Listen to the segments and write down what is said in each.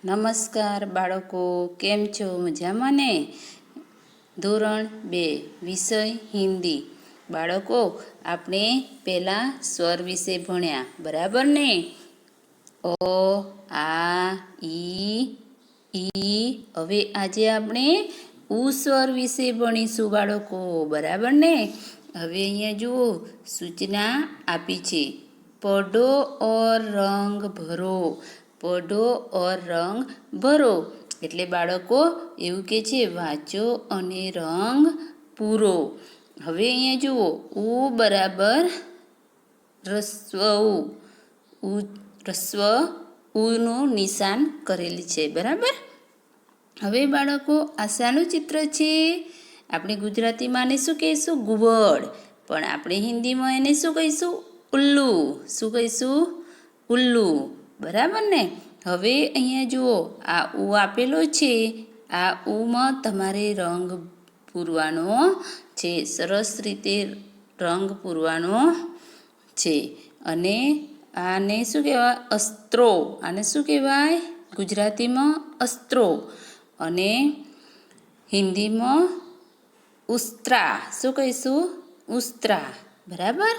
નમસ્કાર બાળકો, કેમ છો? મજામાં ને? ધોરણ 2 વિષય હિન્દી. બાળકો, આપણે પહેલાં સ્વર વિશે ભણ્યા, બરાબર ને? અ, આ, ઈ. હવે આજે આપણે ઉ સ્વર વિશે ભણીશું બાળકો, બરાબર ને? હવે અહીંયા જુઓ, સૂચના આપી છે. પઢો ઓર રંગ ભરો. પઢો ઓર રંગ ભરો એટલે બાળકો એવું કે છે, વાંચો અને રંગ પૂરો. હવે અહીંયા જુઓ, ઉ બરાબર રસ્વ ઉ રસ્વ ઉનું નિશાન કરેલી છે, બરાબર. હવે બાળકો આ શાનું ચિત્ર છે? આપણે ગુજરાતીમાં એને શું કહીશું? ઘુવડ. પણ આપણે હિન્દીમાં એને શું કહીશું? ઉલ્લુ. શું કહીશું? ઉલ્લુ, બરાબર ને? હવે અહીંયા જુઓ, આ ઉ આપેલો છે. આ ઉમાં તમારે રંગ પૂરવાનો છે, સરસ રીતે રંગ પૂરવાનો છે. અને આને શું કહેવાય? અસ્ત્રો. આને શું કહેવાય? ગુજરાતીમાં અસ્ત્રો અને હિન્દીમાં ઉસ્ત્રા. શું કહીશું? ઉસ્ત્રા, બરાબર.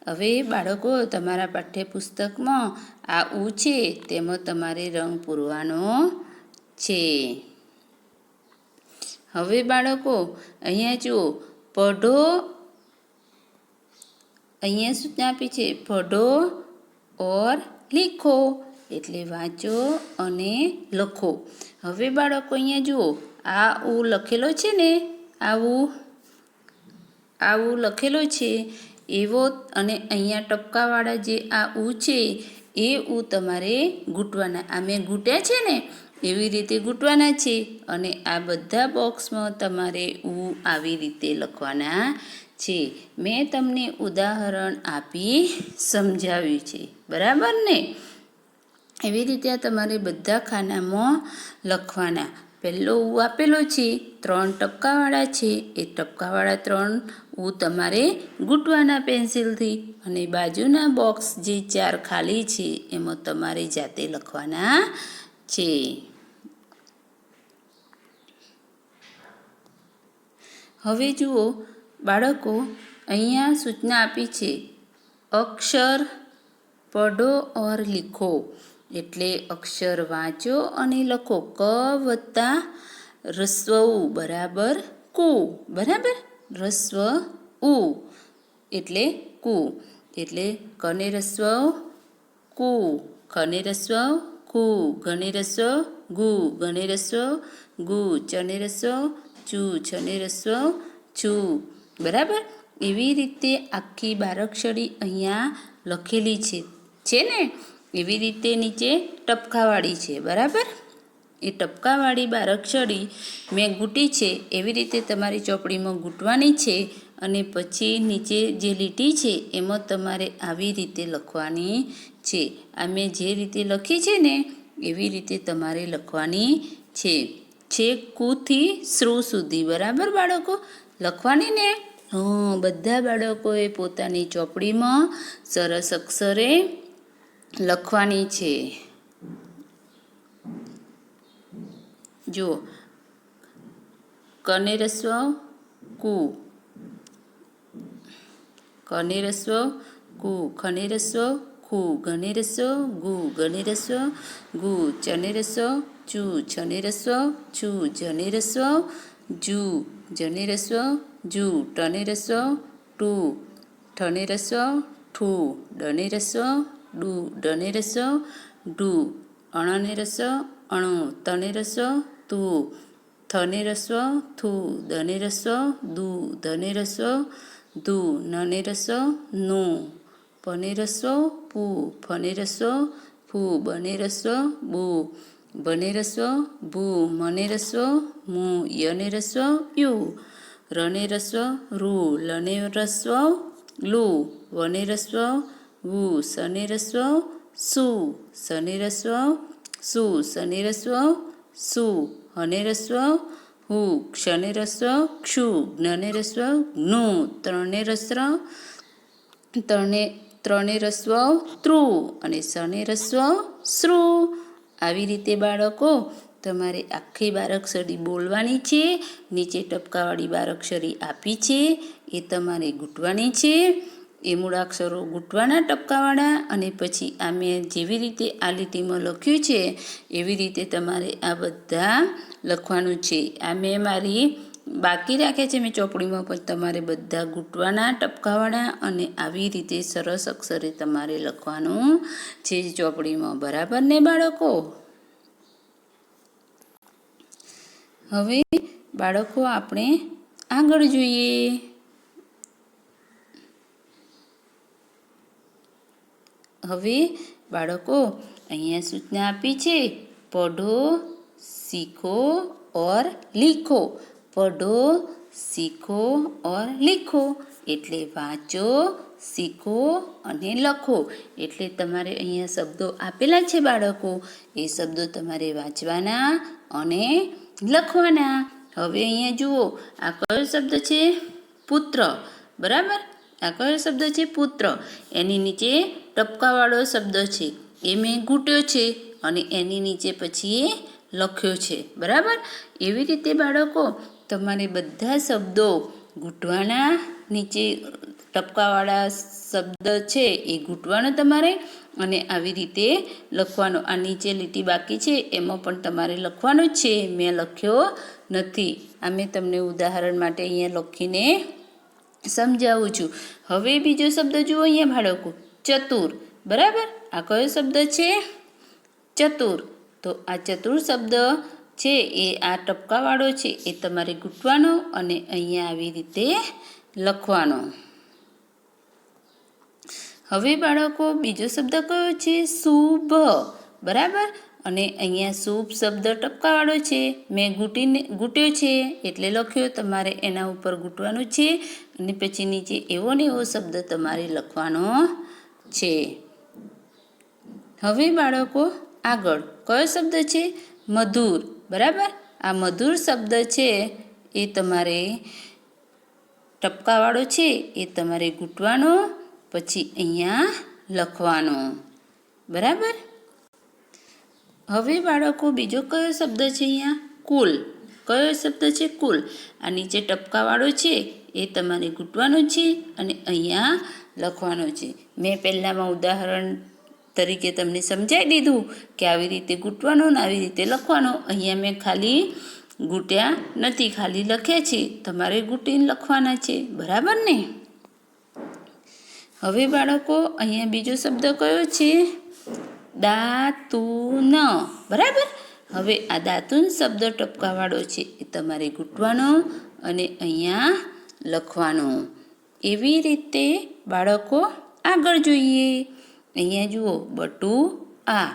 હવે બાળકો, તમારા પાઠ્યપુસ્તકમાં આ ઉ છે તેમાં તમારે રંગ પૂરવાનો છે. હવે બાળકો અહીંયા જુઓ, પઢો. અહીંયા સૂચના આપી છે, પઢો ઓર લીખો એટલે વાંચો અને લખો. હવે બાળકો અહીંયા જુઓ, આ ઉ લખેલો છે ને, આવું લખેલો છે એવો, અને અહીંયા ટપકાવાળા જે આ ઉ છે એ ઉ તમારે ઘૂંટવાના. આ મેં ઘૂંટ્યા છે ને એવી રીતે ઘૂંટવાના છે. અને આ બધા બોક્સમાં તમારે ઉ આવી રીતે લખવાના છે. મેં તમને ઉદાહરણ આપી સમજાવ્યું છે, બરાબર ને? એવી રીતે તમારે બધા ખાનામાં લખવાના. પહેલો ઉ આપેલો છે, 3 ટપકાવાળા છે. એ ટપકાવાળા 3 ઉ તમારે ઘૂંટવાના પેન્સિલથી. અને બાજુના બોક્સ જે 4 ખાલી છે એમાં તમારે જાતે લખવાના છે. હવે જુઓ બાળકો, અહીંયા સૂચના આપી છે, અક્ષર પઢો ઓર લીખો એટલે અક્ષર વાંચો અને લખો. ક વત્તા રસ્વ ઉ બરાબર કુ, બરાબર. રસ્વ ઉ એટલે કુ. એટલે કને રસ્વ કુ, ખને રસ્વ કુ, ઘને રસ્વ ગુ, ગને રસ્વ ગુ, ચને રસ્વ ચુ, છને રસ્વ છુ, બરાબર. એવી રીતે આખી બારાક્ષરી અહીંયા લખેલી છે ને? એવી રીતે નીચે ટપકાવાળી છે, બરાબર. એ ટપકાવાળી બારાક્ષરી મેં ઘૂંટી છે એવી રીતે તમારી ચોપડીમાં ઘૂંટવાની છે. અને પછી નીચે જે લીટી છે એમાં તમારે આવી રીતે લખવાની છે. આ મેં જે રીતે લખી છે ને એવી રીતે તમારે લખવાની છે. છેક કુથી શ્રુ સુધી, બરાબર બાળકો? લખવાની ને? બધા બાળકોએ પોતાની ચોપડીમાં સરસ અક્ષરે લખવાની છે. જુઓ, કને રસ્વ કુ, કને રસ્વ કુ, ખને રસ્વ ખુ, ઘને રસ્વ ગુ, ગને રસ્વ ગુ, ચને રસ્વ ચુ, છને રસ્વ છુ, જને રસ્વ જુ, જને રસ્વ જુ, ટને રસ્વ ટુ, ઠને રસ્વ ઠુ, ડને રસ્વ ડુ, ડને રસ્વ ડુ, અણને રસ્વ અણુ, તને રસ્વ તુ, થને રસ્વ થુ, દને રસ્વ દુ, ધને રસ્વ ધુ, નને રસ્વ નુ, પને રસ્વ પુ, ફને રસ્વ ફુ, બને રસ્વ બુ, ભને રસ્વ ભુ, મને રસ્વ મુ, યને રસ્વ યુ, રને રસ્વ રુ, લને રસ્વ લુ, વને રસ્વ વુ, સને રસ્વ સુ, સને રસ્વ સુ, સને રસ્વ સુ, હને રસ્વ હુ, ક્ષને રસ્વ ક્ષુ, જ્ઞને રસ્વ જ્ઞુ, ત્રણે રસ્વ ત્રુ અને સને રસ્વ શ્રુ. આવી રીતે બાળકો તમારે આખી બારાક્ષરી બોલવાની છે. નીચે ટપકાવાળી બારાક્ષરી આપી છે એ તમારે ગૂંટવાની છે. એ મૂળાક્ષરો ગૂંટવાના ટપકાવાળા, અને પછી આ મેં જેવી રીતે આ લીટીમાં લખ્યું છે એવી રીતે તમારે આ બધા લખવાનું છે. આ મેં મારી બાકી રાખ્યા છે મેં ચોપડીમાં, પણ તમારે બધા ગૂંટવાના ટપકાવાળા અને આવી રીતે સરસ અક્ષરે તમારે લખવાનું છે ચોપડીમાં. બરાબર ને બાળકો? હવે બાળકો આપણે આગળ જોઈએ. હવે બાળકો અહીંયા સૂચના આપી છે, પઢો, सीखो और लिखो. पढ़ो, सीखो और लिखो એટલે વાંચો, શીખો અને લખો. એટલે તમારે અહીંયા શબ્દો આપેલા છે બાળકો, એ શબ્દો તમારે વાંચવાના અને લખવાના. હવે અહીંયા જુઓ, આ કયો શબ્દ છે? પુત્ર. બરાબર, આ કયો શબ્દ છે? પુત્ર. એની નીચે ટપકાવાળો શબ્દ છે, એ મેં ગૂંટ્યો છે અને એની નીચે પછી એ લખ્યો છે. બરાબર, એવી રીતે બાળકો તમારે બધા શબ્દો ગૂંટવાના, નીચે ટપકાવાળા શબ્દ છે એ ગૂંટવાનો તમારે, અને આવી રીતે લખવાનો. આ નીચે લીટી બાકી છે એમાં પણ તમારે લખવાનું જ છે, મેં લખ્યો નથી. આ મેં તમને ઉદાહરણ માટે અહીંયા લખીને સમજાવું છું. હવે બીજો શબ્દ જુઓ અહીંયા બાળકો, ચતુર. બરાબર, આ કયો શબ્દ છે? ચતુર. તો આ ચતુર શબ્દ છે એ આ ટપકાવાળો છે એ તમારે ગૂંટવાનો અને અહીંયા આવી રીતે લખવાનો. હવે બાળકો બીજો શબ્દ કયો છે? શુભ. બરાબર, અને અહીંયા શુભ શબ્દ ટપકાવાળો છે, મેં ગૂંટ્યો છે એટલે લખ્યો. તમારે એના ઉપર ગૂંટવાનું છે અને પછી નીચે એવો ને એવો શબ્દ તમારે લખવાનો છે. હવે બાળકો આગળ કયો શબ્દ છે? મધુર. બરાબર, આ મધુર શબ્દ છે એ તમારે ટપકાવાળો છે એ તમારે ગૂંટવાનો, પછી અહીંયા લખવાનો. બરાબર, હવે બાળકો બીજો કયો શબ્દ છે અહીંયા? કુલ. કયો શબ્દ છે? કુલ. આ નીચે ટપકાવાળો છે એ તમારે ગૂંટવાનો છે અને અહીંયા લખવાનો છે. મેં પહેલાંમાં ઉદાહરણ તરીકે તમને સમજાવી દીધું કે આવી રીતે ગૂંટવાનો ને આવી રીતે લખવાનો. અહીંયા મેં ખાલી ગૂંટ્યા નથી, ખાલી લખ્યા છે, તમારે ગૂંટીને લખવાના છે. બરાબર ને? હવે બાળકો અહીંયા બીજો શબ્દ કયો છે? દાતુન. બરાબર, હવે આ દાતુન શબ્દ ટપકાવાળો છે એ તમારે ગૂંટવાનો અને અહીંયા લખવાનો. એવી રીતે બાળકો આગળ જોઈએ. અહીંયા જુઓ, બટુઆ.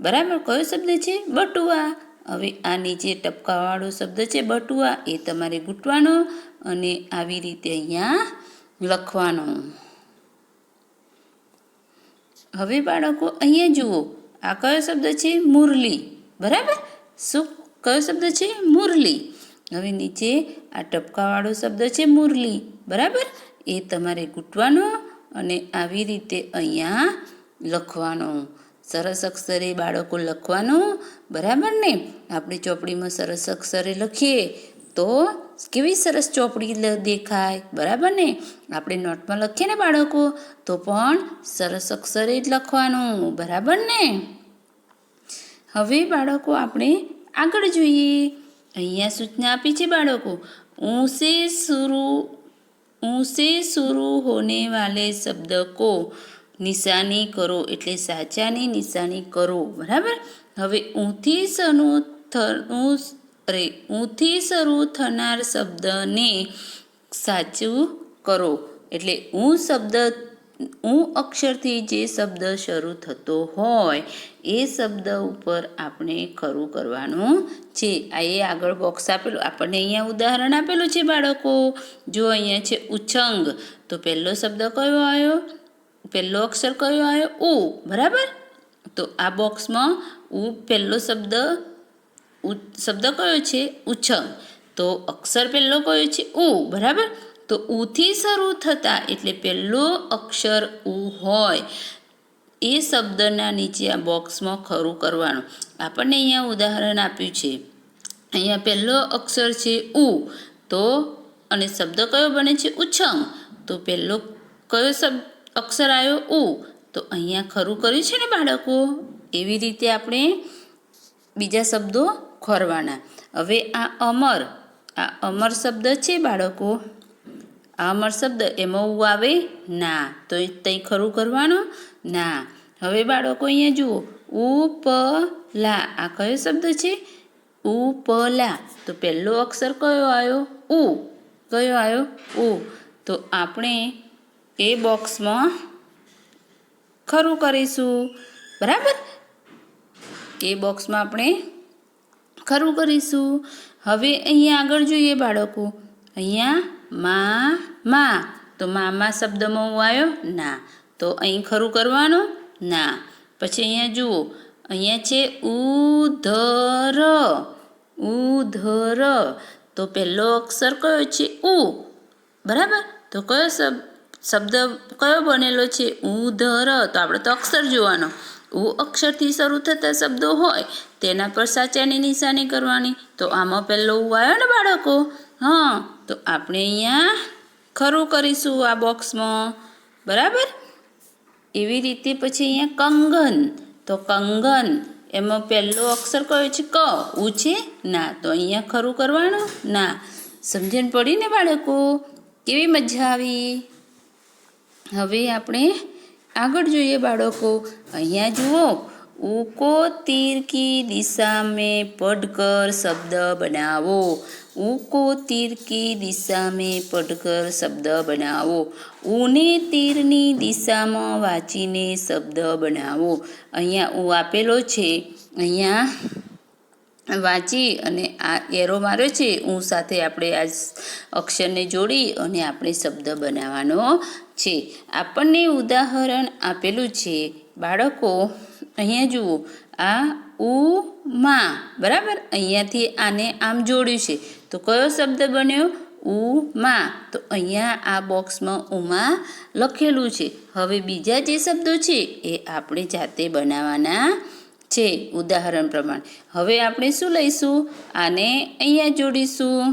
બરાબર, કયો શબ્દ છે? બટુઆ. હવે આ નીચે ટપકાવાળો શબ્દ છે બટુઆ, એ તમારે ગૂંટવાનો અને આવી રીતે અહીંયા લખવાનો. હવે બાળકો અહીંયા જુઓ, આ કયો શબ્દ છે? મુરલી. બરાબર, શું કયો શબ્દ છે? મુરલી. હવે નીચે આ ટપકાવાળો શબ્દ છે મુરલી. બરાબર, એ તમારે ગૂંટવાનો અને આવી રીતે અહીંયા લખવાનો. સરસ અક્ષરે બાળકો લખવાનું. બરાબર ને? આપણે ચોપડીમાં સરસ અક્ષરે લખીએ તો કેવી સરસ ચોપડી દેખાય. બરાબર ને? આપણે નોટમાં લખીએ ને બાળકો તો પણ સરસ અક્ષરે જ લખવાનું. બરાબર ને? હવે બાળકો આપણે આગળ જોઈએ. અહીંયા સૂચના આપી છે બાળકો, ઊંસે શુरू હોને વાલે શબ્દ કો નિશાની કરો. એટલે સાચાની નિશાની કરો. બરાબર, હવે ઊંથી શરૂ થનાર શબ્દને સાચું કરો. એટલે ઊં અક્ષરથી જે શબ્દ શરૂ થતો હોય એ શબ્દ ઉપર આપણે ખરું કરવાનું છે. આ એ આગળ બોક્સ આપેલું, આપણને અહીંયા ઉદાહરણ આપેલું છે બાળકો. જો અહીંયા છે ઉછંગ, તો પહેલો શબ્દ કયો આવ્યો? પહેલો અક્ષર કયો આવ્યો? ઉ. બરાબર, તો આ બોક્સમાં પહેલો શબ્દ કયો છે? ઉછંગ. તો અક્ષર પહેલો કયો છે? ઉ. બરાબર, તો ઉથી શરૂ થતા એટલે પહેલો અક્ષર ઉ હોય એ શબ્દના નીચે આ બોક્સમાં ખરું કરવાનું. આપણને અહીંયા ઉદાહરણ આપ્યું છે. અહીંયા પહેલો અક્ષર છે ઉ, તો અને શબ્દ કયો બને છે ઉછંગ, તો પહેલો કયો અક્ષર આવ્યો ઉ, તો અહીંયા ખરું કર્યું છે ને બાળકો. એવી રીતે આપણે બીજા શબ્દો ખોરવાના. હવે આ અમર શબ્દ છે બાળકો. આ અમર શબ્દ એમાં ઉ આવે ના, તો ત્યાં ખરું કરવાનું ના. હવે બાળકો અહીંયા જુઓ ઉપલા, આ કયો શબ્દ છે ઉપલા, તો પહેલો અક્ષર કયો આવ્યો ઉ, કયો આવ્યો ઉ, તો આપણે એ બોક્સમાં ખરું કરીશું. બરાબર, એ બોક્સમાં આપણે ખરું કરીશું. હવે અહીંયા આગળ જોઈએ બાળકો. અહીંયા મા, તો મામા શબ્દમાં હું આવ્યો ના, તો અહીં ખરું કરવાનું ના. પછી અહીંયા જુઓ, અહીંયા છે ઉધર, તો પહેલો અક્ષર કયો છે ઉ, બરાબર, તો કયો શબ્દ કયો બનેલો છે ઉધર, તો આપણે તો અક્ષર જોવાનો. ઉ અક્ષરથી શરૂ થતા શબ્દો હોય તેના પર સાચાની નિશાની કરવાની. તો આમાં પહેલો ઉ આવ્યો ને બાળકો. હા, તો આપણે અહીંયા ખરું કરીશું આ બોક્સમાં. બરાબર, એવી રીતે પછી અહીંયા કંગન, તો કંગન એમાં પહેલો અક્ષર કયો છે ક, ઉ છે ના, તો અહીંયા ખરું કરવાનું ના. સમજણ પડી ને બાળકો? કેવી મજા આવી? હવે આપણે આગળ જોઈએ બાળકો. અહીંયા જુઓ, ઉકો તીર કી દિશા મેં પઢકર શબ્દ બનાવો. ઉકો તીર કી દિશા મેં પઢકર શબ્દ બનાવો. ઉને તીરની દિશામાં વાંચીને શબ્દ બનાવો. અહીંયા ઉ આપેલો છે, અહીંયા વાંચી અને આ એરો માર્યો છે ઉ સાથે, આપણે આ અક્ષરને જોડી અને આપણે શબ્દ બનાવવાનો છે. આપણને ઉદાહરણ આપેલું છે બાળકો. અહીંયા જુઓ, આ ઉમાં, બરાબર, અહીંયાથી આને આમ જોડ્યું છે, તો કયો શબ્દ બન્યો ઉમાં, તો અહીંયા આ બોક્સમાં ઉમાં લખેલું છે. હવે બીજા જે શબ્દો છે એ આપણે જાતે બનાવવાના છે ઉદાહરણ પ્રમાણે. હવે આપણે શું લઈશું, આને અહીંયા જોડીશું,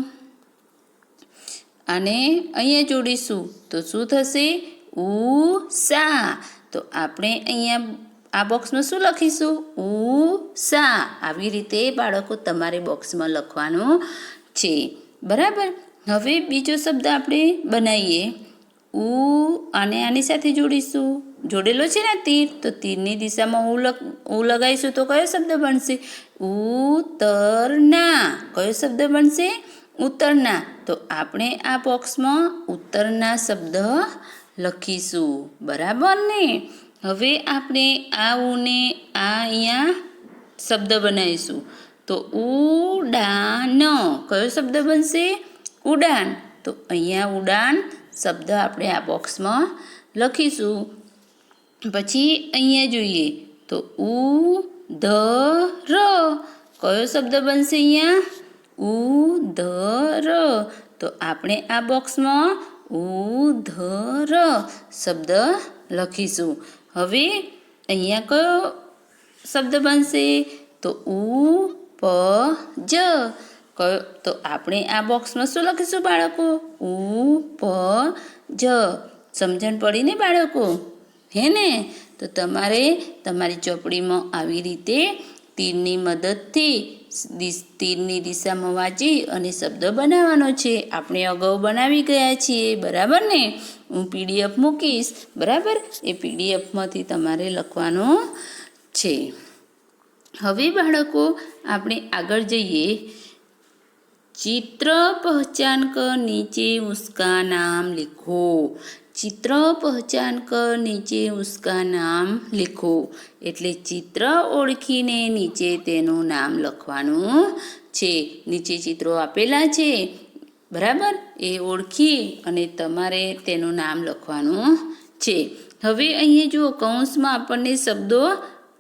આને અહીંયા જોડીશું, તો શું થશે ઉષા. તો આપણે અહીંયા આ બોક્સમાં શું લખીશું ઉષા. આવી રીતે બાળકો તમારે બોક્સમાં લખવાનું છે. બરાબર, હવે બીજો શબ્દ આપણે બનાવીએ. આને આની સાથે જોડીશું, જોડેલો છે ને તીર, તો તીરની દિશામાં ઉ લગાવીશું તો કયો શબ્દ બનશે ઉત્તરના. કયો શબ્દ બનશે ઉત્તરના. તો આપણે આ બોક્સમાં ઉત્તરના શબ્દ લખીશું. બરાબર ને? હવે આપણે આ ઉને આ અહીંયા શબ્દ બનાવીશું, તો ઉડાન. કયો શબ્દ બનશે ઉડાન. તો અહીંયા ઉડાન શબ્દ આપણે આ બોક્સમાં લખીશું. પછી અહીંયા જોઈએ તો ઉધર. કયો શબ્દ બનશે અહીંયા ઉધર. તો આપણે આ બોક્સમાં ઉધર શબ્દ લખીશું. હવે અહીંયા કયો શબ્દ બનશે તો ઉપજ. કયો, તો આપણે આ બોક્સમાં શું લખીશું બાળકો ઉપજ. સમજણ પડી ને બાળકો? હે ને? તો તમારે તમારી ચોપડીમાં આવી રીતે તીરની મદદથી તીરની દિશામાં વાંચી અને શબ્દ બનાવવાનો છે. આપણે અગાઉ બનાવી ગયા છીએ. બરાબર ને? હું PDF મૂકીશ. બરાબર, એ PDFમાંથી તમારે લખવાનું છે. હવે બાળકો આપણે આગળ જઈએ. चित्र पहचान कर नीचे उसका नाम लिखो. चित्र पहचान कर नीचे उसका नाम लिखो. એટલે ચિત્ર ઓળખીને નીચે તેનું નામ લખવાનું છે. નીચે ચિત્રો આપેલા છે, બરાબર, એ ઓળખી અને તમારે તેનું નામ લખવાનું છે. હવે અહીંયા જુઓ, કૌંસમાં આપણને શબ્દો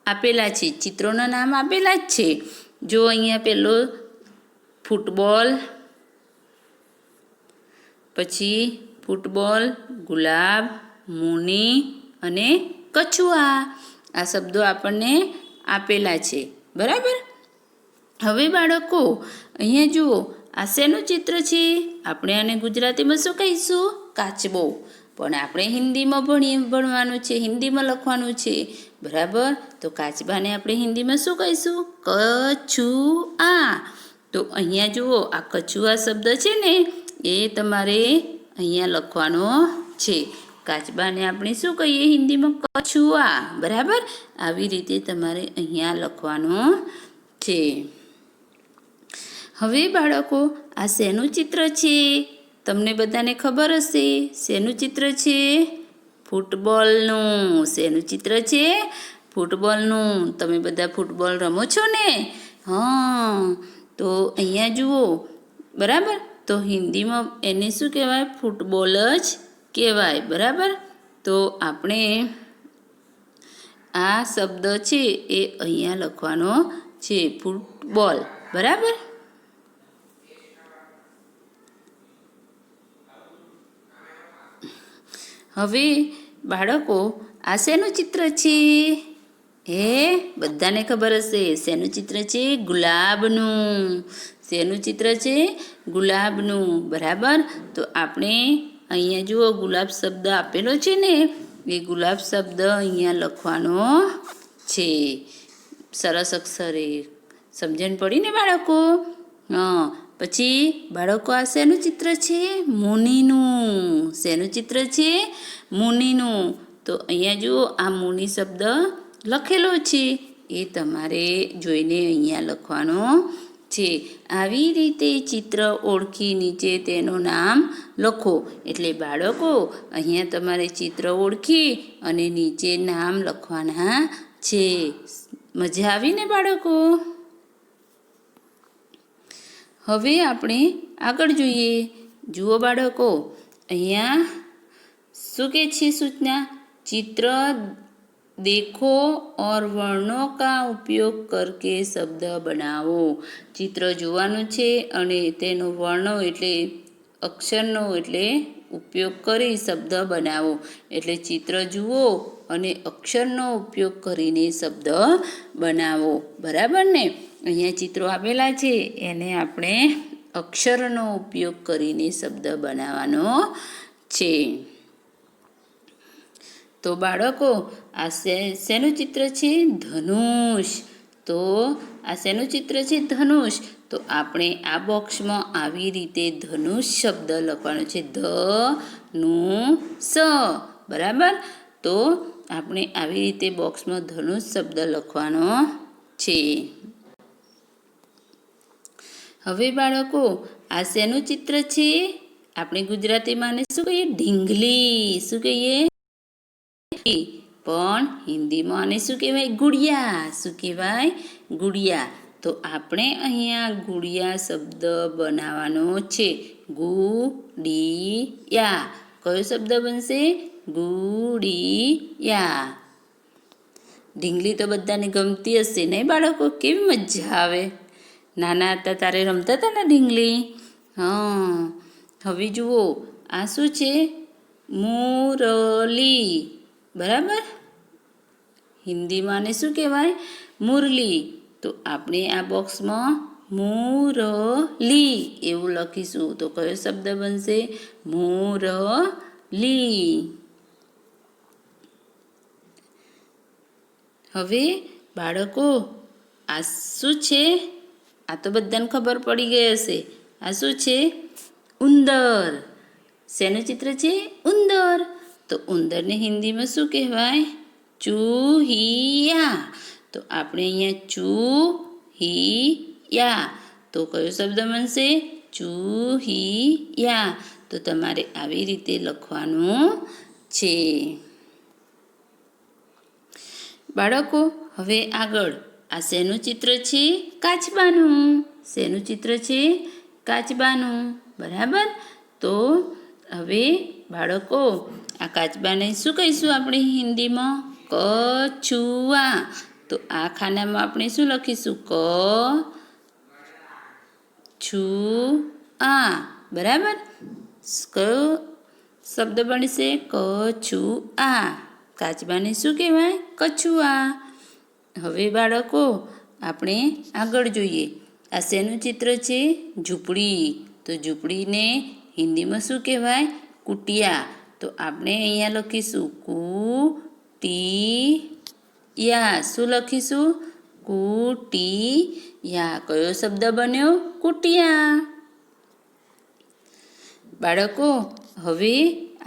આપેલા છે, ચિત્રોના નામ આપેલા જ છે. જો અહીંયા પેલો ફૂટબોલ, પછી ફૂટબોલ, ગુલાબ, મુની અને કછુઆ. આ શબ્દો આપણને આપેલા છે, બરાબર. હવે બાળકો અહીંયા જુઓ, આ શેનું ચિત્ર છે? આપણે આને ગુજરાતીમાં શું કહીશું? કાચબો. પણ આપણે હિન્દીમાં ભણવાનું છે, હિન્દીમાં લખવાનું છે, બરાબર. તો કાચબાને આપણે હિન્દીમાં શું કહીશું? કછુઆ. તો અહીંયા જુઓ, આ કછુઆ શબ્દ છે ને, એ તમારે અહીંયા લખવાનો છે. કાચબાને આપણે શું કહીએ હિન્દીમાં? કછુઆ, બરાબર. આવી રીતે તમારે અહીંયા લખવાનો છે. હવે બાળકો, આ શેનું ચિત્ર છે? તમને બધાને ખબર હશે શેનું ચિત્ર છે? ફૂટબોલનું. શેનું ચિત્ર છે? ફૂટબોલનું. તમે બધા ફૂટબોલ રમો છો ને? હા. તો અહીંયા જુઓ, બરાબર. તો હિન્દીમાં એને શું કહેવાય? ફૂટબોલ જ કહેવાય, બરાબર. તો આપણે આ શબ્દ છે એ અહીંયા લખવાનો છે, ફૂટબોલ, બરાબર. હવે બાળકો, આ શેનું ચિત્ર છે? બધાને ખબર હશે શેનું ચિત્ર છે? ગુલાબનું. શેનું ચિત્ર છે? ગુલાબનું, બરાબર. તો આપણે અહીંયા જુઓ, ગુલાબ શબ્દ આપેલો છે ને, એ ગુલાબ શબ્દ અહીંયા લખવાનો છે, સરસ અક્ષરે. સમજણ પડી ને બાળકો? હા. પછી બાળકો, આ શેનું ચિત્ર છે? મુનિનું. શેનું ચિત્ર છે? મુનિનું. તો અહીંયા જુઓ, આ મુનિ શબ્દ લખેલો છે, એ તમારે જોઈને અહીંયા લખવાનો છે. આવી રીતે ચિત્ર ઓળખી નીચે તેનું નામ લખો. એટલે બાળકો, અહીંયા તમારે ચિત્ર ઓળખી અને નીચે નામ લખવાના છે. મજા આવી ને બાળકો? હવે આપણે આગળ જોઈએ. જુઓ બાળકો, અહીંયા શું કહે છે સૂચના? चित्र देखो और वर्णों का उपयोग करके शब्द बनाओ. चित्र જોવાનું છે અને તેનો વર્ણો એટલે અક્ષરનો એટલે ઉપયોગ કરી શબ્દ બનાવો. એટલે ચિત્ર જુઓ અને અક્ષરનો ઉપયોગ કરીને શબ્દ બનાવો, બરાબર ને? અહીંયા ચિત્રો આપેલા છે, એને આપણે અક્ષરનો ઉપયોગ કરીને શબ્દ બનાવવાનો છે. તો બાળકો, આ શેનું ચિત્ર છે? ધનુષ. તો આ શેનું ચિત્ર છે? ધનુષ. તો આપણે આ બોક્સમાં આવી રીતે ધનુષ શબ્દ લખવાનો છે, ધનુષ, બરાબર. તો આપણે આવી રીતે બોક્સમાં ધનુષ શબ્દ લખવાનો છે. હવે બાળકો, આ શેનું ચિત્ર છે? આપણે ગુજરાતીમાં આને શું કહીએ? ઢીંગલી. શું કહીએ? પણ હિન્દીમાં આને શું કહેવાય? ગુડિયા. શું કહેવાય? ગુડિયા. તો આપણે અહીંયા ગુડિયા શબ્દ બનાવવાનો છે, ગુડિયા. કયો શબ્દ બનશે? ગુડિયા. ઢીંગલી તો બધાને ગમતી હશે નહીં બાળકો? કેવી મજા આવે! નાના હતા ત્યારે રમતા હતા ને ઢીંગલી? હા. હવે જુઓ, આ શું છે? મુરલી, બરાબર. હિન્દીમાં આને શું કહેવાય? મુરલી. તો આપણે આ બોક્સમાં મુરલી એવું લખીશું. તો કયો શબ્દ બનશે? મુરલી. હવે બાળકો, આ શું છે? આ તો બધાને ખબર પડી ગઈ હશે. આ શું છે? ઉંદર. શેનું ચિત્ર છે? ઉંદર. તો ઉંદરને હિન્દીમાં શું કહેવાય? ચૂહિયા. તો આપણે અહીંયા ચૂહિયા. તો કયો શબ્દ બનશે? ચૂહિયા. તો તમારે આવી રીતે લખવાનું છે. બાળકો, હવે આગળ આ શેનું ચિત્ર છે? કાચબાનું. શેનું ચિત્ર છે? કાચબાનું, બરાબર. તો હવે બાળકો, આ કાચબાને શું કહીશું આપણે હિન્દીમાં? કછુઆ. તો આ ખાનામાં આપણે શું લખીશું? કછુઆ, બરાબર. કયો શબ્દ બનશે? કછુઆ. કાચબાને શું કહેવાય? કછુઆ. હવે બાળકો આપણે આગળ જોઈએ. આ શેનું ચિત્ર છે? ઝૂંપડી. તો ઝૂંપડીને હિન્દીમાં શું કહેવાય? કુટિયા. તો આપણે અહીંયા લખીશું કુટિયા. શું લખીશું? કુટિયા. કયો શબ્દ બન્યો? કુટિયા. બાળકો હવે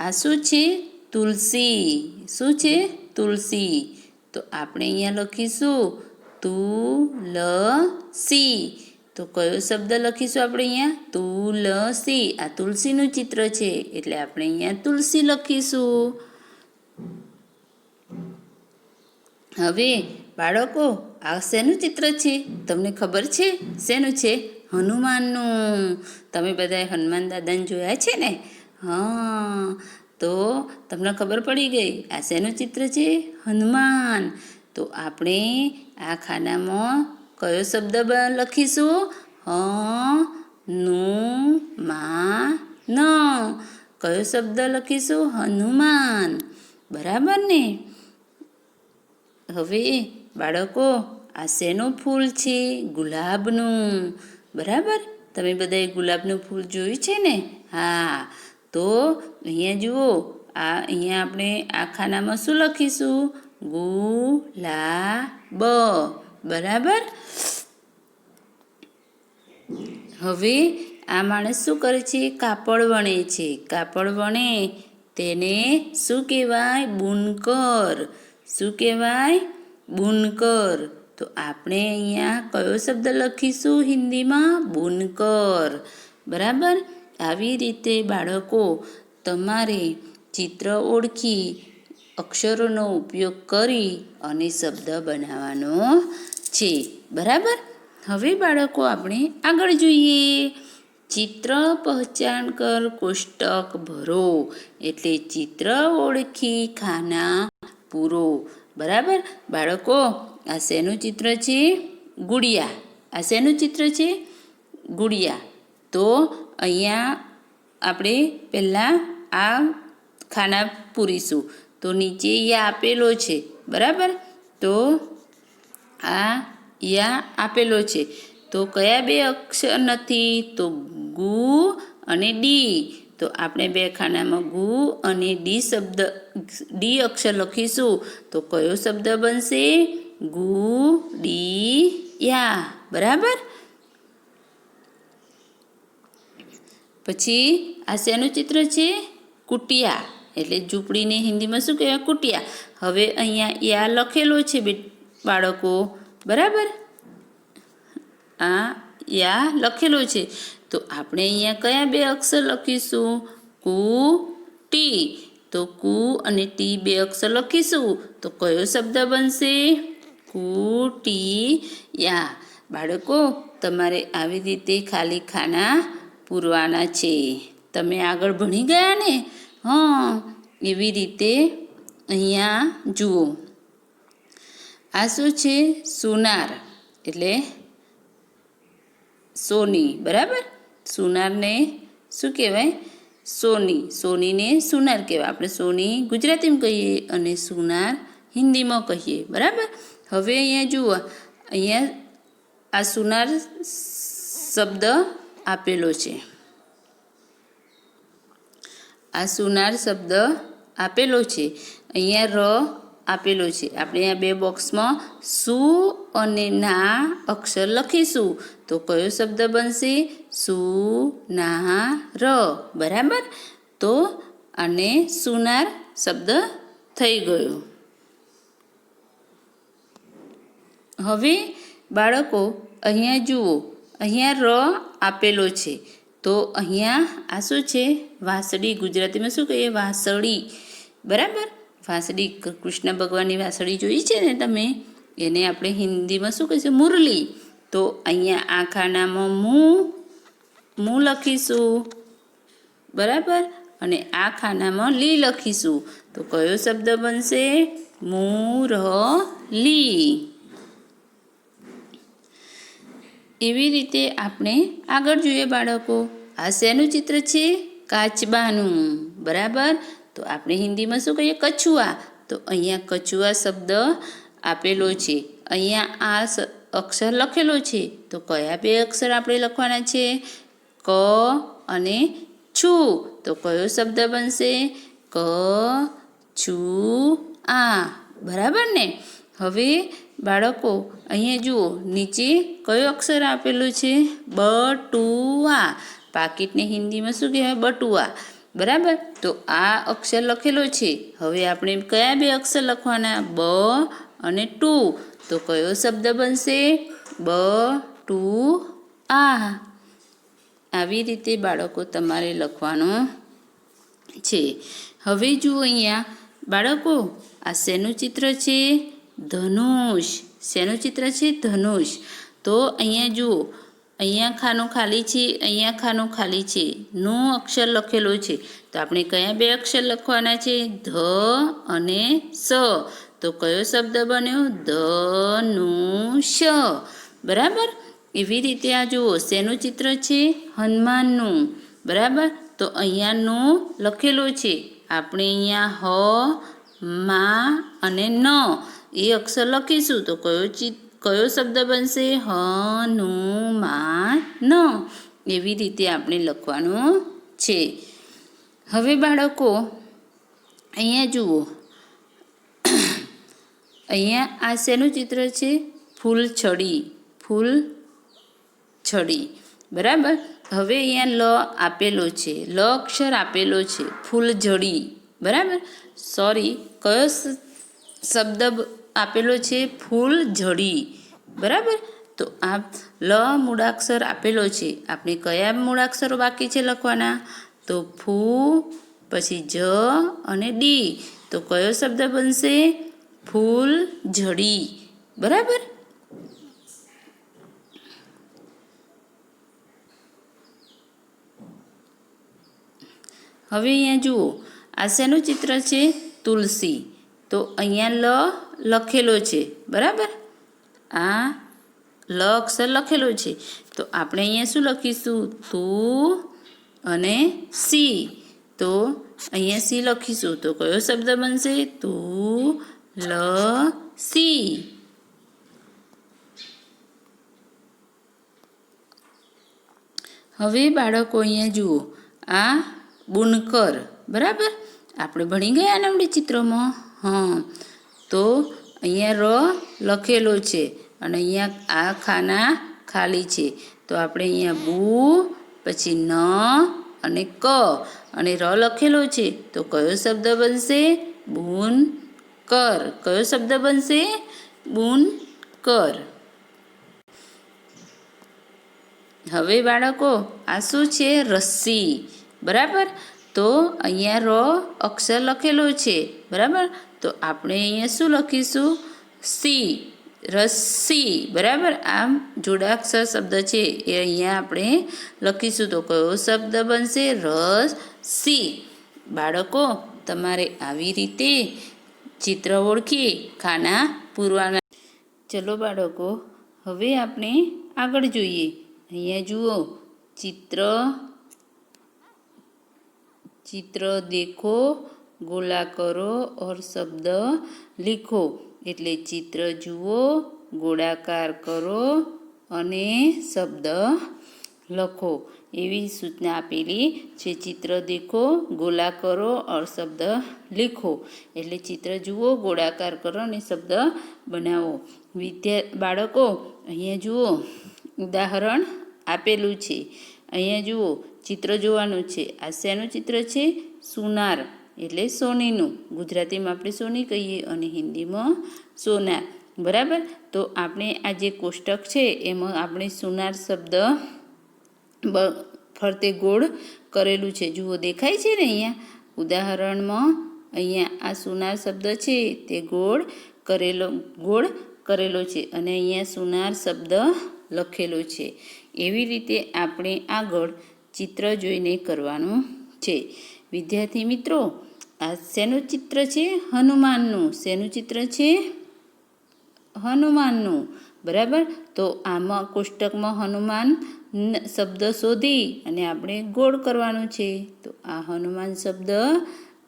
આ શું છે? તુલસી. શું છે? તુલસી. તો આપણે અહીંયા લખીશું તુલસી. તો કયો શબ્દ લખીશું આપણે અહીંયા? તુલસી. આ તુલસીનું ચિત્ર છે એટલે આપણે અહીંયા તુલસી લખીશું. હવે બાળકો આ શેનું ચિત્ર છે? તમને ખબર છે શેનું છે? હનુમાનનું. તમે બધાએ હનુમાન દાદાને જોયા છે ને? હા, તો તમને ખબર પડી ગઈ આ શેનું ચિત્ર છે? હનુમાન. તો આપણે આ ખાનામાં કયો શબ્દ લખીશું? હનુમાન. કયો શબ્દ લખીશું? હનુમાન. બરાબર ને? હવે બાળકો આ શેનું ફૂલ છે? ગુલાબનું. બરાબર? તમે બધાએ ગુલાબનું ફૂલ જોયું છે ને? હા, તો અહીંયા જુઓ, અહીંયા આપણે આ ખાનામાં શું લખીશું? ગુલાબ. બરાબર? હવે આ માણસ શું કરે છે? કાપડ વણે છે. કાપડ વણે તેને શું કહેવાય? બુનકર. શું કહેવાય? બુનકર. તો આપણે અહીંયા કયો શબ્દ લખીશું હિન્દીમાં? બુનકર. બરાબર? આવી રીતે બાળકો તમારે ચિત્ર ઓળખી અક્ષરોનો ઉપયોગ કરી અને શબ્દ બનાવવાનો છે. બરાબર? હવે બાળકો આપણે આગળ જોઈએ. ચિત્ર પહેચાન કર કોષ્ટક ભરો. એટલે ચિત્ર ઓળખી ખાના પૂરો. બરાબર? બાળકો આ શેનું ચિત્ર છે? ગુડિયા. આ શેનું ચિત્ર છે? ગુડિયા. તો અહીંયા આપણે પહેલાં આ ખાના પૂરીશું. તો નીચે યા આપેલો છે. બરાબર? તો આ યા આપેલો છે. તો કયા બે અક્ષર નથી? તો ગુ અને ડી. તો આપણે બે ખાનામાં ગુ અને ડી અક્ષર લખીશું. તો કયો શબ્દ બનશે? ગુડિયા. બરાબર? પછી આ શેનું ચિત્ર છે? કુટિયા. એટલે ઝૂંપડીને હિન્દીમાં શું કહેવાય? કુટિયા. હવે અહીંયા યા લખેલો છે બાળકો. બરાબર? આ યા લખેલો છે. તો આપણે અહીંયા કયા બે અક્ષર લખીશું? કુ ટી. તો કુ અને ટી બે અક્ષર લખીશું. તો કયો શબ્દ બનશે? કુટિયા. બાળકો તમારે આવી રીતે ખાલી ખાના પૂરવાના છે. તમે આગળ ભણી ગયા ને? હા, એવી રીતે અહીંયા જુઓ. આ શું છે? સોનાર. એટલે સોની. બરાબર? સોનારને શું કહેવાય? સોની. સોનીને સોનાર કહેવાય. આપણે સોની ગુજરાતીમાં કહીએ અને સોનાર હિન્દીમાં કહીએ. બરાબર? હવે અહીંયા જુઓ, અહીંયા આ સોનાર શબ્દ આપેલો છે. આ સોનાર શબ્દ આપેલો છે. અહીંયા ર આપેલો છે. આપણે અહીંયા બે બોક્સમાં સુ અને ના અક્ષર લખીશું. તો કયો શબ્દ બનશે? સુનાર. બરાબર? તો આને સુનાર શબ્દ થઈ ગયો. હવે બાળકો અહીંયા જુઓ, અહીંયા ર આપેલો છે. તો અહીંયા આ શું છે? વાંસળી. ગુજરાતીમાં શું કહીએ? વાંસળી. બરાબર? વાંસળી. કૃષ્ણ ભગવાનની વાંસળી જોઈ છે ને તમે? એને આપણે હિન્દીમાં શું કહીશું? મુરલી. તો અહીંયા આ ખાનામાં મું લખીશું. બરાબર? અને આ ખાનામાં લી લખીશું. તો કયો શબ્દ બનશે? મુરલી. એવી રીતે આપણે આગળ જોઈએ બાળકો. આ શેનું ચિત્ર છે? કાચબાનું. બરાબર? તો આપણે હિન્દીમાં શું કહીએ? કછુઆ. તો અહીંયા કચુઆ શબ્દ આપેલો છે. અહીંયા આ અક્ષર લખેલો છે, તો કયા બે અક્ષર આપણે લખવાના છે? ક અને છું. તો કયો શબ્દ બનશે? ક છું આ. બરાબર ને? હવે બાળકો અહીંયા જુઓ, નીચે કયો અક્ષર આપેલો છે? બટુઆ. પાકીટને હિન્દીમાં શું કહેવાય? બટુઆ. બરાબર? તો આ અક્ષર લખેલો છે. હવે આપણે કયા બે અક્ષર લખવાના? બ અને ટુ. તો કયો શબ્દ બનશે? બ ટુ આ. આવી રીતે બાળકો તમારે લખવાનું છે. હવે જુઓ અહીંયા બાળકો, આ શેનું ચિત્ર છે? ધનુષ. શેનું ચિત્ર છે? ધનુષ. તો અહીંયા જુઓ, અહીંયા ખાનું ખાલી છે, અહીંયા ખાનું ખાલી છે, નો અક્ષર લખેલો છે. તો આપણે કયા બે અક્ષર લખવાના છે? ધ અને સ. તો કયો શબ્દ બન્યો? ધનુષ. બરાબર? એવી રીતે આ જુઓ, શેનું ચિત્ર છે? હનુમાનનું. બરાબર? તો અહીંયાનું લખેલું છે. આપણે અહીંયા હ, મા અને ન એ અક્ષર લખીશું. તો કયો શબ્દ બનશે? હનુમાન. એવી રીતે આપણે લખવાનું છે. હવે બાળકો અહીંયા જુઓ, અહીંયા આ શેનું ચિત્ર છે? ફૂલછડી. ફૂલછડી. બરાબર? હવે અહીંયા લ આપેલો છે, લ અક્ષર આપેલો છે. ફૂલઝડી. બરાબર? સોરી, કયો શબ્દ આપેલો છે? ફૂલઝડી. બરાબર? તો આ લ મૂળાક્ષર આપેલો છે. આપણે કયા મૂળાક્ષરો બાકી છે લખવાના? તો ફૂ, પછી જ અને ડી. તો કયો શબ્દ બનશે? ફૂલઝડી. બરાબર? હવે અહીંયા જુઓ, આ શેનું ચિત્ર છે? તુલસી. તો અહીંયા લ લખેલો છે. બરાબર? આ લ અક્ષર લખેલો છે. તો આપણે અહીંયા શું લખીશું? તું અને સી. તો અહીંયા સી લખીશું. તો કયો શબ્દ બનશે? તું લ સી. હવે બાળકો અહીંયા જુઓ, આ બુનકર. બરાબર? આપણે ભણી ગયા ને આપણે ચિત્રમાં. હા, તો અહીંયા ર લખેલો છે અને અહીંયા આ ખાના ખાલી છે. તો આપણે અહીંયા બુ, પછી ન અને ક અને ર લખેલો છે. તો કયો શબ્દ બનશે? બુનકર. કયો શબ્દ બનશે? બુનકર. હવે બાળકો આ શું છે? રસ્સી. બરાબર? તો અહીંયા ર અક્ષર લખેલો છે. બરાબર? તો આપણે અહીંયા શું લખીશું? સી. રસ્સી. બરાબર? આમ જોડાક્ષર શબ્દ છે એ અહીંયા આપણે લખીશું. તો કયો શબ્દ બનશે? રસ્સી. બાળકો તમારે આવી રીતે ચિત્ર ઓળખી ખાના પૂરવાના. ચલો બાળકો, હવે આપણે આગળ જોઈએ. અહીંયા જુઓ, चित्र देखो, गोला करो और शब्द लिखो. એટલે ચિત્ર જુઓ, ગોળાકાર કરો અને શબ્દ લખો. એવી સૂચના આપેલી છે. ચિત્ર દેખો, ગોલા કરો और શબ્દ लिखो. એટલે ચિત્ર જુઓ, ગોળાકાર કરો અને શબ્દ બનાવો. બાળકો અહીંયા જુઓ, ઉદાહરણ આપેલું છે. અહીંયા જુઓ, ચિત્ર જોવાનું છે. આ શેનું ચિત્ર છે? સુનાર. એટલે સોનીનું. ગુજરાતીમાં આપણે સોની કહીએ અને હિન્દીમાં સોનાર. બરાબર? તો આપણે આ જે કોષ્ટક છે એમાં આપણે સુનાર શબ્દ ફરતે ગોળ કરેલું છે. જુઓ, દેખાય છે ને અહીંયા ઉદાહરણમાં? અહીંયા આ સુનાર શબ્દ છે તે ગોળ કરેલો છે અને અહીંયા સુનાર શબ્દ લખેલો છે. એવી રીતે આપણે આગળ ચિત્ર જોઈને કરવાનું છે. વિદ્યાર્થી મિત્રો, આ શેનું ચિત્ર છે? હનુમાનનું. શેનું ચિત્ર છે? હનુમાનનું. બરાબર? તો આમાં કોષ્ટકમાં હનુમાન શબ્દ શોધી અને આપણે ગોળ કરવાનું છે. તો આ હનુમાન શબ્દ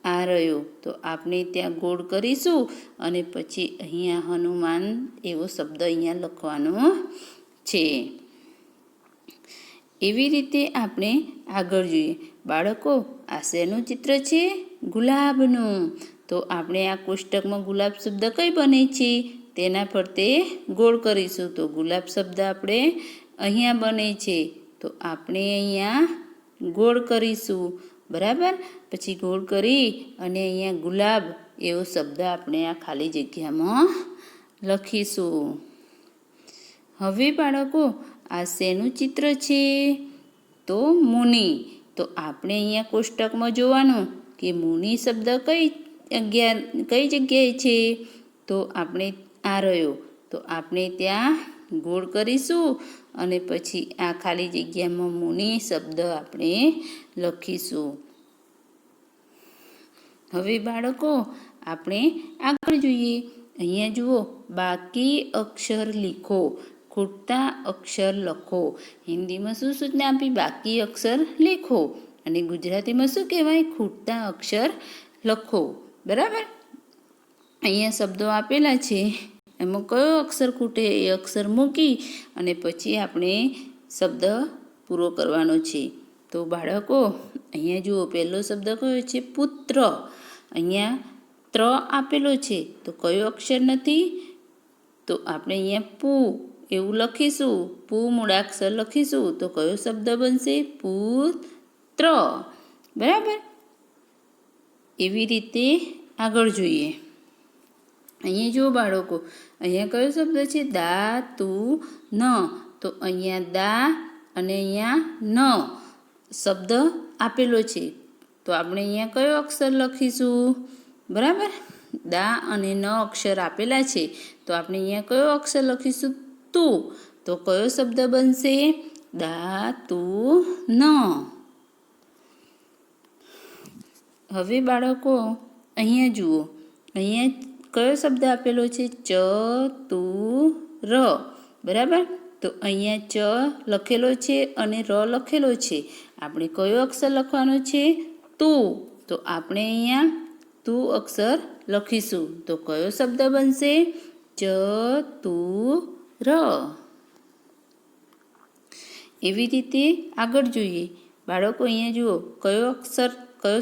આ રહ્યો, તો આપણે ત્યાં ગોળ કરીશું અને પછી અહીંયા હનુમાન એવો શબ્દ અહીંયા લખવાનો છે. એવી રીતે આપણે આગળ જોઈએ. બાળકો, આ શેનું ચિત્ર છે? ગુલાબનું. તો આપણે આ કોષ્ટકમાં ગુલાબ શબ્દ કઈ બને છે તેના ફરતે ગોળ કરીશું. તો ગુલાબ શબ્દ આપણે અહીંયા બને છે, તો આપણે અહીંયા ગોળ કરીશું. બરાબર. પછી ગોળ કરી અને અહીંયા ગુલાબ એવો શબ્દ આપણે આ ખાલી જગ્યામાં લખીશું. હવે બાળકો, આ શેનું ચિત્ર છે? તો મુનિ. તો આપણે અહીંયા કોષ્ટકમાં જોવાનું કે મુનિ શબ્દ કઈ જગ્યાએ છે? તો આપણે આ રહ્યો, તો આપણે ત્યાં ગોળ કરીશું અને પછી આ ખાલી જગ્યામાં મુનિ શબ્દ આપણે લખીશું. હવે બાળકો, આપણે આગળ જોઈએ. અહીંયા જુઓ, બાકી અક્ષર લીખો, ખૂટતા અક્ષર લખો. હિન્દીમાં શું સૂચના આપી? બાકી અક્ષર લેખો. અને ગુજરાતીમાં શું કહેવાય? ખૂટતા અક્ષર લખો. બરાબર. અહીંયા શબ્દો આપેલા છે, એમાં કયો અક્ષર ખૂટે એ અક્ષર મૂકી અને પછી આપણે શબ્દ પૂરો કરવાનો છે. તો બાળકો, અહીંયા જુઓ, પહેલો શબ્દ કયો છે? પુત્ર. અહીંયા ત્ર આપેલો છે, તો કયો અક્ષર નથી? તો આપણે અહીંયા પૂ એવું લખીશું. પૂ મૂળાક્ષર લખીશું તો કયો શબ્દ બનશે? પુત્ર. બરાબર. એવી રીતે આગળ જોઈએ. અહીંયા જુઓ બાળકો, અહીંયા કયો શબ્દ છે? દા તું ન. તો અહીંયા દા અને અહીંયા ન શબ્દ આપેલો છે, તો આપણે અહીંયા કયો અક્ષર લખીશું? બરાબર. દા અને ન અક્ષર આપેલા છે, તો આપણે અહીંયા કયો અક્ષર લખીશું? તું. તો કયો શબ્દ બનશે? દા તું ન. હવે બાળકો, અહીંયા જુઓ, અહીંયા કયો શબ્દ આપેલો છે? ચતુર. બરાબર. તો અહીંયા ચ લખેલો છે અને ર લખેલો છે, આપણે કયો અક્ષર લખવાનો છે? તું. તો આપણે અહીંયા તું અક્ષર લખીશું, તો કયો શબ્દ બનશે? ચતુર. એવી રીતે આગળ જોઈએ. બાળકો, અહીંયા જુઓ, કયો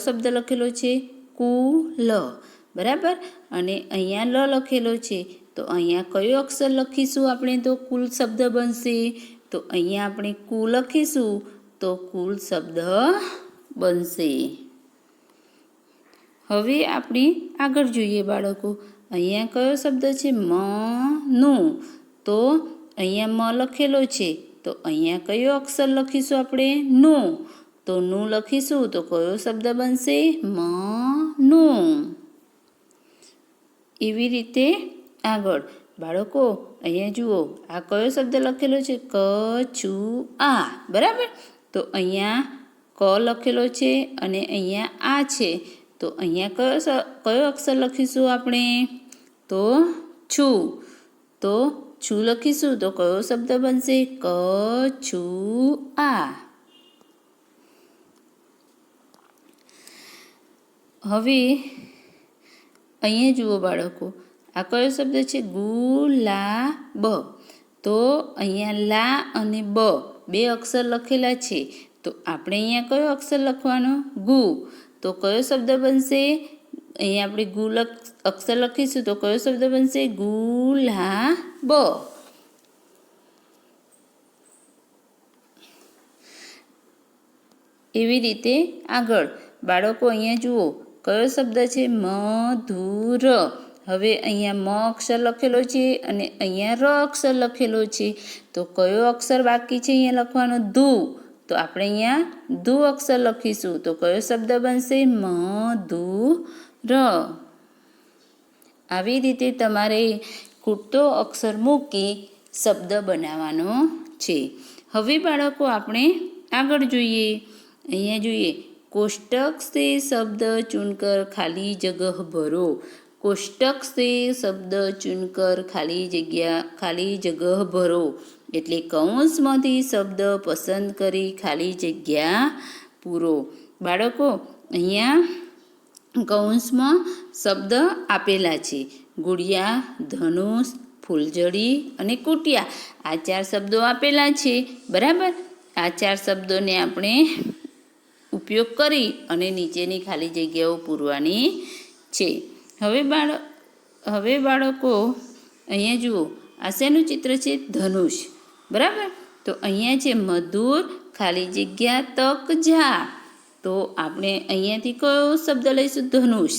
શબ્દ લખેલો છે? કુલ. બરાબર. અને અહીંયા લ લખેલો છે, તો અહીંયા કયો અક્ષર લખીશું આપણે? તો કુલ શબ્દ બનશે. તો અહીંયા આપણે કુ લખીશું તો કુલ શબ્દ બનશે. હવે આપણે આગળ જોઈએ બાળકો. અહીંયા કયો શબ્દ છે? નું. તો અહીંયા મ લખેલો છે, તો અહીંયા કયો અક્ષર લખીશું આપણે? નું. તો નું લખીશું તો કયો શબ્દ બનશે? નું. એવી રીતે આગળ. બાળકો, અહીંયા જુઓ, આ કયો શબ્દ લખેલો છે? કછુઆ. બરાબર. તો અહીંયા ક લખેલો છે અને અહીંયા આ છે, તો અહીંયા કયો અક્ષર લખીશું આપણે? તો છું. તો છું લખીશું તો કયો શબ્દ બનશે? કછુઆ. હવે અહીંયા જુઓ બાળકો, આ કયો શબ્દ છે? ગુલાબ. તો અહીંયા લા અને બ બે અક્ષર લખેલા છે, તો આપણે અહીંયા કયો અક્ષર લખવાનો? ગુ. તો કયો શબ્દ બનશે? અહીંયા આપણે ગુ અક્ષર લખીશું તો કયો શબ્દ બનશે? ગુલાબ. એવી રીતે આગળ. બાળકો, અહીંયા જુઓ, કયો શબ્દ છે? મધુર. હવે અહીંયા મ અક્ષર લખેલો છે અને અહીંયા ર અક્ષર લખેલો છે, તો કયો અક્ષર બાકી છે અહીંયા લખવાનો? ધુ. તો આપણે અહીંયા ધુ અક્ષર લખીશું તો કયો શબ્દ બનશે? મધુર. આવી રીતે તમારે ખૂટતો અક્ષર મૂકી શબ્દ બનાવવાનો છે. હવે બાળકો, આપણે આગળ જોઈએ. અહીંયા જોઈએ, कोष्टक से शब्द चुनकर खाली जगह भरो. कोष्टक से शब्द चुनकर खाली जगह भरो એટલે કૌંસમાંથી શબ્દ પસંદ કરી ખાલી જગ્યા પૂરો. બાળકો, અહીંયા કૌંસમાં શબ્દ આપેલા છે. ગુડિયા, ધનુષ, ફૂલઝડી અને કુટિયા, આ 4 શબ્દો આપેલા છે. બરાબર, આ 4 શબ્દોને આપણે ઉપયોગ કરી અને નીચેની ખાલી જગ્યાઓ પૂરવાની છે. હવે બાળકો અહીંયા જુઓ, આ શેનું ચિત્ર છે? ધનુષ. બરાબર, તો અહીંયા છે મધુર ખાલી જગ્યા તક જા. તો આપણે અહીંયાથી કયો શબ્દ લઈશું? ધનુષ.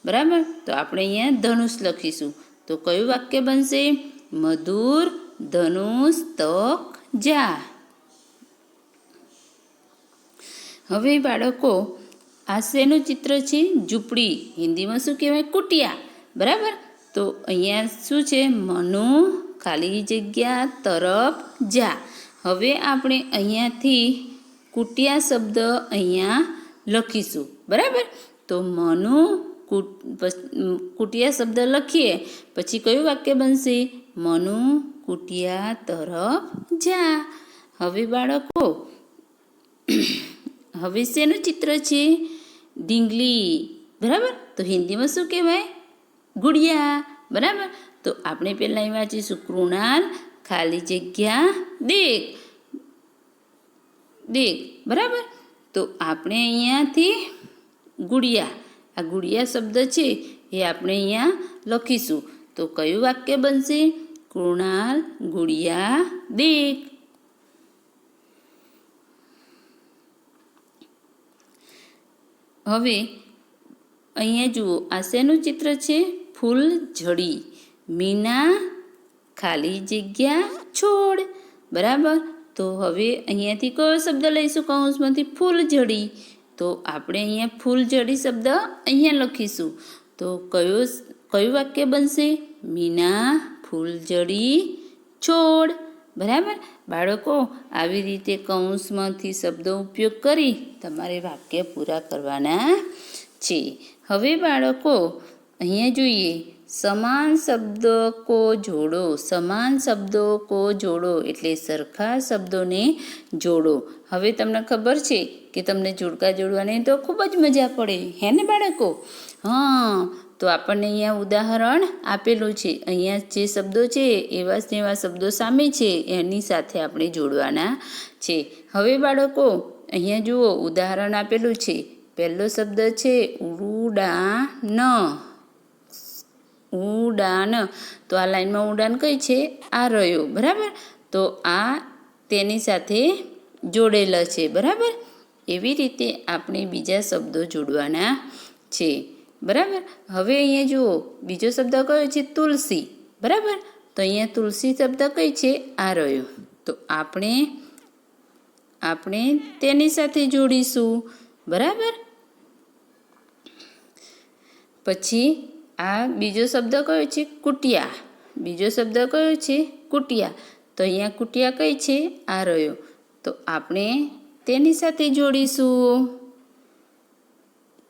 બરાબર, તો આપણે અહીંયા ધનુષ લખીશું. તો કયું વાક્ય બનશે? મધુર ધનુષ તક જા. હવે બાળકો, આ શેનું ચિત્ર છે? ઝૂંપડી. હિન્દીમાં શું કહેવાય? કુટિયા. બરાબર, તો અહીંયા શું છે? મનુ ખાલી જગ્યા તરફ જા. હવે આપણે અહીંયાથી કુટિયા શબ્દ અહીંયા લખીશું. બરાબર, તો મનુ કુટિયા શબ્દ લખીએ પછી કયું વાક્ય બનશે? મનુ કુટિયા તરફ જા. હવે બાળકો, હવે શેનું ચિત્ર છે? ઢીંગલી. બરાબર, તો હિન્દીમાં શું કહેવાય? ગુડિયા. બરાબર, તો આપણે પહેલાં અહીં વાંચીશું કૃણાલ ખાલી જગ્યા દેખ. દેખ. બરાબર, તો આપણે અહીંયાથી ગુડિયા, આ ગુડિયા શબ્દ છે એ આપણે અહીંયા લખીશું. તો કયું વાક્ય બનશે? કૃણાલ ગુડિયા દેખ. હવે અહીંયા જુઓ, આ શેનું ચિત્ર છે? ફૂલઝડી. મીના ખાલી જગ્યા છોડ. બરાબર, તો હવે અહીંયાથી કયો શબ્દ લઈશું કૌંસમાંથી? ફૂલઝડી. તો આપણે અહીંયા ફૂલઝડી શબ્દ અહીંયા લખીશું. તો કયું વાક્ય બનશે? મીના ફૂલઝડી છોડ. બરાબર, બાળકો, આવી રીતે કૌંસમાંથી શબ્દો ઉપયોગ કરી તમારે વાક્ય પૂરા કરવાના છે. હવે બાળકો, અહીંયા જોઈએ, સમાન શબ્દો કો જોડો. સમાન શબ્દો કો જોડો એટલે સરખા શબ્દોને જોડો. હવે તમને ખબર છે કે તમને જોડકા જોડવાની તો ખૂબ જ મજા પડે, હે ને બાળકો? હા, તો આપણને અહીંયા ઉદાહરણ આપેલું છે. અહીંયા જે શબ્દો છે એવા જ એવા શબ્દો સામે છે એની સાથે આપણે જોડવાના છે. હવે બાળકો, અહીંયા જુઓ, ઉદાહરણ આપેલું છે. પહેલો શબ્દ છે ઉડાન. ઉડાન, તો આ લાઈનમાં ઉડાન કઈ છે? આ રહ્યો. બરાબર, તો આ તેની સાથે જોડેલા છે. બરાબર, એવી રીતે આપણે બીજા શબ્દો જોડવાના છે. બરાબર, હવે અહીંયા જુઓ, બીજો શબ્દ કયો છે? તુલસી. બરાબર, તો અહીંયા તુલસી શબ્દ કઈ છે? આ રહ્યો. તો આપણે તેની સાથે જોડીશું. બરાબર, પછી આ બીજો શબ્દ કયો છે? કુટિયા. બીજો શબ્દ કયો છે? કુટિયા. તો અહીંયા કુટિયા કઈ છે? આ રહ્યો. તો આપણે તેની સાથે જોડીશું.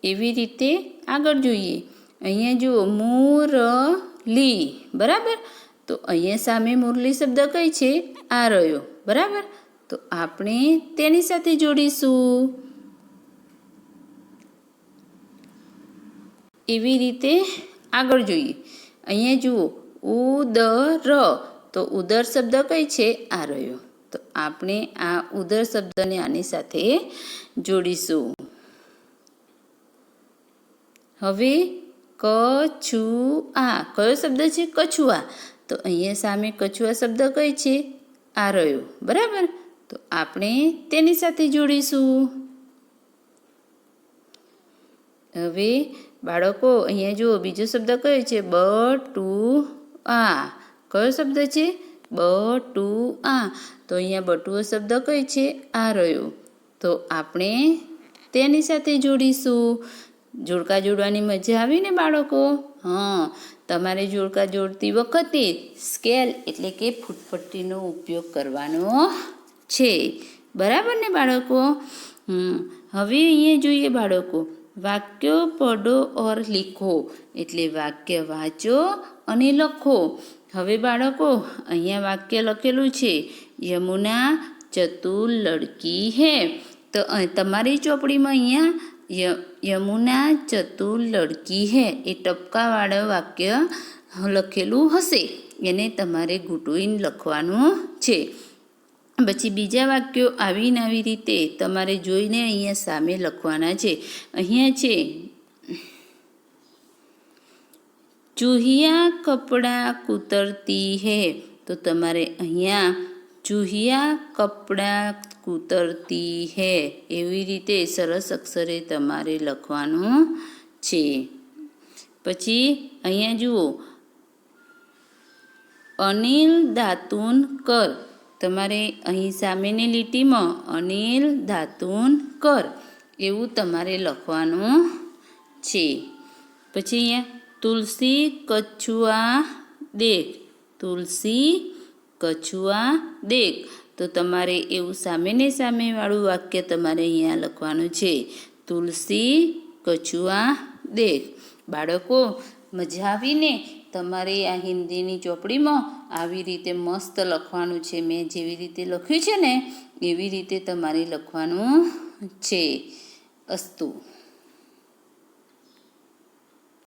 એવી રીતે આગળ જોઈએ. અહીંયા જુઓ, મુરલી. બરાબર, તો અહીંયા સામે મુરલી શબ્દ કઈ છે? આ રહ્યો. બરાબર, તો આપણે તેની સાથે જોડીશું. એવી રીતે આગળ જોઈએ. અહીંયા જુઓ, ઉદર. તો ઉદર શબ્દ કઈ છે? આ રહ્યો. તો આપણે આ ઉદર શબ્દને આની સાથે જોડીશું. હવે કછુઆ. કયો શબ્દ છે? કછુઆ. તો અહીંયા સામે કછુઆ શબ્દ કઈ છે? આ રહ્યો. બરાબર, તો આપણે તેની સાથે જોડીશું. હવે બાળકો, અહીંયા જુઓ, બીજો શબ્દ કયો છે? બટુઆ. કયો શબ્દ છે? બટુઆ. તો અહીંયા બટુઓ શબ્દ કઈ છે? આ રહ્યો. તો આપણે તેની સાથે જોડીશું. જોડકા જોડવાની મજા આવી ને બાળકો? હા, તમારે જોડકા જોડતી વખતે સ્કેલ એટલે કે ફૂટપટ્ટીનો ઉપયોગ કરવાનો છે. બરાબર ને બાળકો? હવે અહીંયા જોઈએ બાળકો, વાક્યો પઢો ઓર લીખો એટલે વાક્ય વાંચો અને લખો. હવે બાળકો, અહીંયા વાક્ય લખેલું છે, યમુના ચતુર લડકી હે. તો તમારી ચોપડીમાં અહીંયા યમુના ચતુર લડકી હે, એ ટપકાવાળું વાક્ય લખેલું હશે, એને તમારે ઘૂંટવીને લખવાનું છે. પછી બીજા વાક્યો આવીને આવી રીતે તમારે જોઈને અહીંયા સામે લખવાના છે. અહીંયા છે ચૂહિયા કપડાં કુતરતી હે, તો તમારે અહીંયા ચૂહિયા કપડાં કુતરતી હે એવી રીતે સરસ અક્ષરે તમારે લખવાનું છે. પછી અહીંયા જુઓ અનિલ દાતુન કર, તમારે અહીં સામેની લીટીમાં અનિલ દાતુન કર એવું તમારે લખવાનું છે. પછી અહીંયા તુલસી કછુઆ દેખ, તુલસી કછુઆ દેખ, તો તમારે એવું સામેને સામેવાળું વાક્ય તમારે અહીંયા લખવાનું છે, તુલસી કછુઆ દેખ. બાળકો મજા આવીને તમારે આ હિન્દીની ચોપડીમાં આવી રીતે મસ્ત લખવાનું છે. મેં જેવી રીતે લખ્યું છે ને એવી રીતે તમારે લખવાનું છે. અસ્તુ.